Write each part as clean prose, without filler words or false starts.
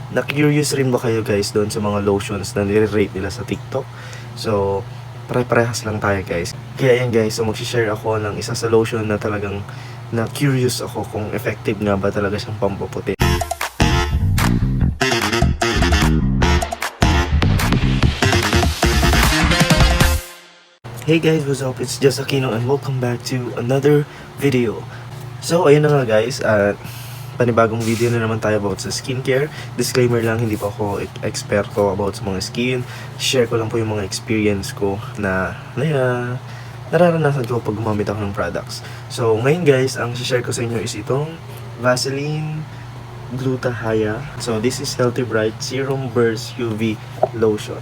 na-curious rin ba kayo guys doon sa mga lotions na nire-rate nila sa TikTok? So, pare-parehas lang tayo guys. Kaya yan guys, so mag-share ako ng isa sa lotion na talagang na-curious ako kung effective nga ba talaga siyang pampaputi. Hey guys, what's up? It's just Aquino and welcome back to another video. So, ayun na nga guys, at panibagong video na naman tayo about sa skincare. Disclaimer lang, hindi pa ako eksperto about sa mga skin. Share ko lang po yung mga experience ko na nararanasan ko pag gumamit ako ng products. So, ngayon guys, ang share ko sa inyo is itong Vaseline Gluta-Hya. So, this is Healthy Bright Serum Burst UV Lotion.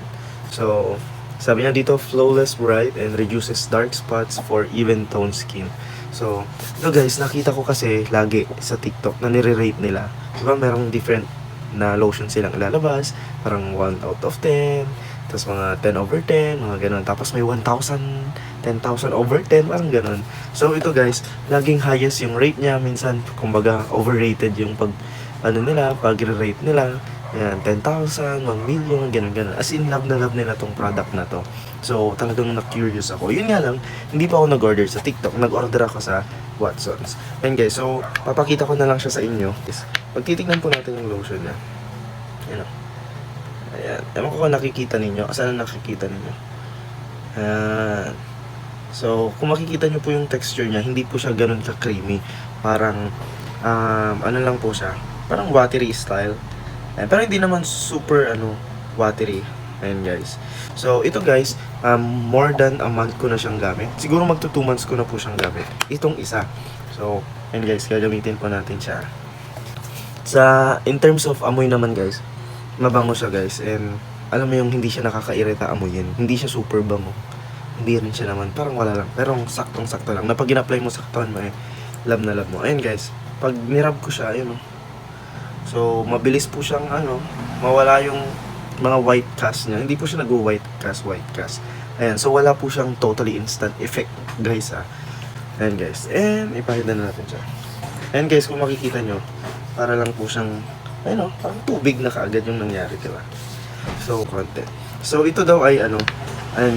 So, sabi niya dito, flawless bright and reduces dark spots for even toned skin. So, ito guys, nakita ko kasi lagi sa TikTok na nire-rate nila. Diba, merong different na lotion silang ilalabas. Parang 1 out of 10, tapos mga 10 over 10, mga ganun. Tapos may 1,000, 10,000 over 10, parang ganun. So, ito guys, laging highest yung rate niya. Minsan, kumbaga, overrated yung pag-rate nila. Yan, 10,000, 1 million, ganun. As in, love na love nila tong product na to. So, talagang na-curious ako. Yun nga lang, hindi pa ako nag-order sa TikTok. Nag-order ako sa Watsons. And guys, so, papakita ko na lang siya sa inyo. Pagtitignan po natin yung lotion niya. Ayan o. Ayan. Ewan ko kung nakikita ninyo. Saan nakikita ninyo? Ayan. So, kung makikita nyo po yung texture niya, hindi po siya ganun ka-creamy. Parang, ano lang po siya. Parang watery style. Pero hindi naman super watery. Ayan guys. So ito guys, more than a month ko na siyang gamit. Siguro magto 2 months ko na po siyang gamit. Itong isa. So, ayan guys, gagamitin po natin siya. In terms of amoy naman guys, mabango siya guys. And alam mo yung hindi siya nakakairita amoyin. Hindi siya super bango. Hindi rin siya naman, parang wala lang. Pero saktong-sakto lang. Na pag in-apply mo sa katawan mo, love na love mo. Ayan guys, pag nirab ko siya, ayun So, mabilis po siyang mawala yung mga white cast niya. Hindi po siya white cast. Ayan, so wala po siyang totally instant effect, guys Ayan guys, and ipahid na natin siya. Ayan guys, kung makikita nyo, para lang po siyang, parang tubig na kaagad yung nangyari, diba? So, konti. So, ito daw ay ayan,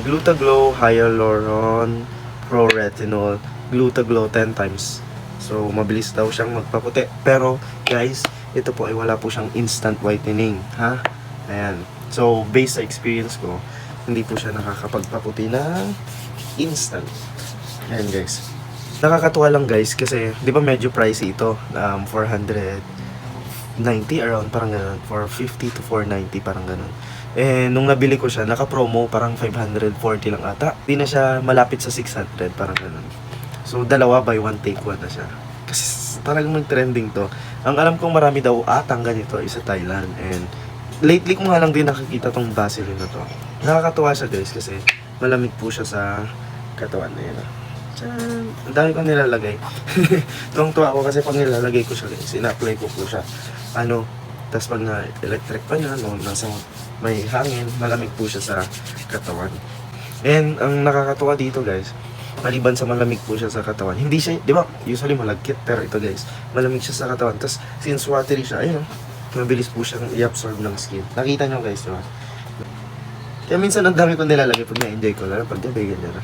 Glutaglow Hyaluron Pro Retinol Glutaglow 10 times. So, mabilis daw siyang magpaputi. Pero, guys, ito po ay wala po siyang instant whitening, ha? Ayan. So, based sa experience ko, hindi po siya nakakapagpaputi ng instant. Ayan, guys. Nakakatuwa lang, guys, kasi, di ba medyo pricey ito? 490 around, parang ganun. 450 to 490, parang ganun. Eh, nung nabili ko siya, naka-promo, parang 540 lang ata. Di na siya malapit sa 600, parang ganun. So, dalawa buy one take one na siya. Kasi talagang nag-trending to. Ang alam kong marami daw atang ganito is sa Thailand. And lately ko nga lang din nakikita tong Vaseline na to. Nakakatuwa siya guys kasi malamig po siya sa katawan na yun. Tiyaan! Ang dami kong nilalagay. Tuwang-tuwa ako kasi pag nilalagay ko siya guys, ina-apply ko po siya. Tapos pag na-electric pa niya, nasa may hangin, malamig po siya sa katawan. And ang nakakatuwa dito guys, maliban sa malamig po siya sa katawan, hindi siya, di ba, usually malagkit, pero ito guys, malamig siya sa katawan. Tapos, since watery siya, ayun mabilis po siyang i-absorb ng skin. Nakita nyo guys, di ba? Kaya minsan ang dami kong nilalagay pag na-enjoy ko, lalo pag gabi ganyan na.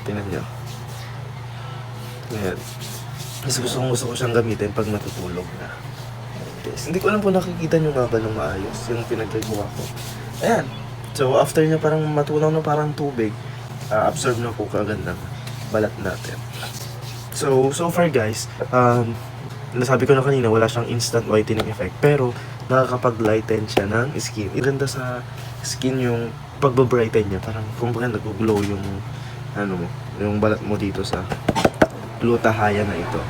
Tingnan nyo. Ayan. Kasi gusto ko siyang gamitin pag matutulog na. Guys, hindi ko alam po nakikita nyo nga ba ng maayos, yung pinagkagawa ko. Ayan. So, after niya parang matunaw na parang tubig, absorb na po kaagad ng balat natin. So far guys, nasabi ko na kanina, wala siyang instant whitening effect, pero nakakapag-lighten siya ng skin. Iganda sa skin yung pagbabrighten niya, parang kumbaga nag-glow yung yung balat mo dito sa Gluta-Hya na ito.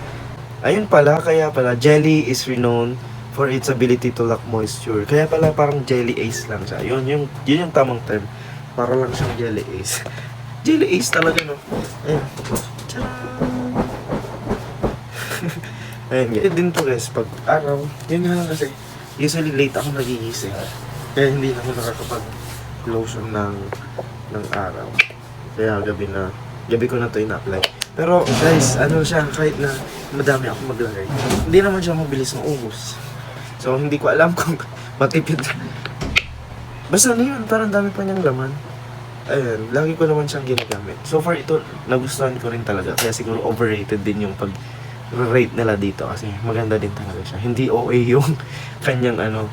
Ayun pala, kaya pala jelly is renowned for its ability to lock moisture. Kaya pala parang jelly ace lang siya. Yun yung tamang term. Para lang siyang jelly ace. Jelly ace talaga, no? Ayan. Ayan, ganyan din to guys, pag araw, yun nga lang kasi, usually late ako nagigising. Kaya hindi na ako nakakapag-lotion ng araw. Kaya gabi ko na to ina-apply. Pero guys, siya, kahit na madami ako maglagay, hindi naman siya mabilis maubos. So, hindi ko alam kung Matipid. Basta ano yun, parang dami pa niyang laman. Ayun, lagi ko naman siyang ginagamit. So far ito, nagustuhan ko rin talaga. Kaya siguro overrated din yung pag-rate nila dito. Kasi maganda din talaga siya. Hindi OA yung kanyang ano,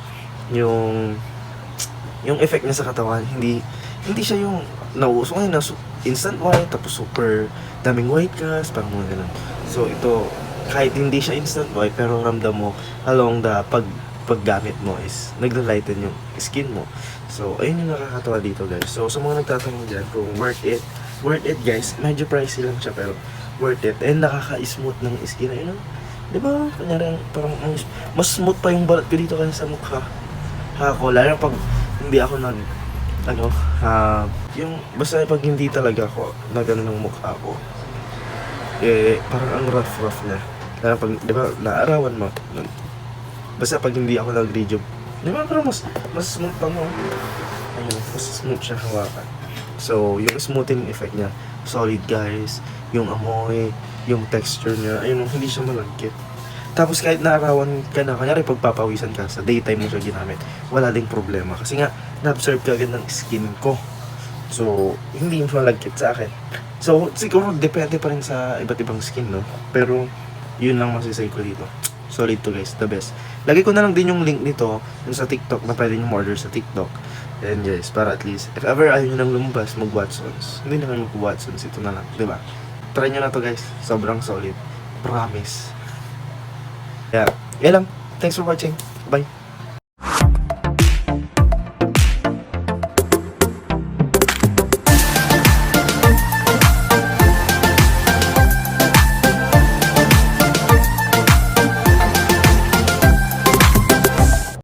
yung effect niya sa katawan. Hindi siya yung nauuso ngayon na instant white, tapos super daming white cast, parang mga ganun. So ito, kahit hindi siya instant white, pero ramdam mo along the paggamit mo is nagla-lighten yung skin mo. So, ayun yung nakakatawa dito guys. So, sa mga nagtatanong dyan kung worth it guys, medyo pricey lang siya pero worth it. And nakaka-smooth ng skin. Ayun, diba? Kanyari, parang mas smooth pa yung balat ko dito kaysa sa mukha. Ako, lalo pag hindi ako yung, basta pag hindi talaga ako nagano ng mukha ko, parang ang rough na. Lalo pag, diba, naarawan mo. Basta pag hindi ako nag-rejuve, di ba parang mas smooth pa mo. Ayun, mas smooth siya hawakan. So, yung smoothing effect niya, solid guys. Yung amoy, yung texture niya, ayun, hindi siya malagkit. Tapos kahit naarawan ka na, kanyari pagpapawisan ka, sa daytime mo siya ginamit, wala ding problema. Kasi nga, na-absorb ka agad ng skin ko. So, hindi yung malagkit sa akin. So, siguro depende pa rin sa iba't ibang skin, no? Pero, yun lang masisay ko dito. Solid to guys, the best. Lagay ko na lang din yung link nito dun sa TikTok na pwede nyo order sa TikTok. And guys, para at least, if ever ayaw nyo nang lumabas, mag-Watsons. Hindi na kayo mag-Watsons, ito na lang, diba? Try nyo na to guys, sobrang solid. Promise. Yeah, yan lang. Thanks for watching. Bye.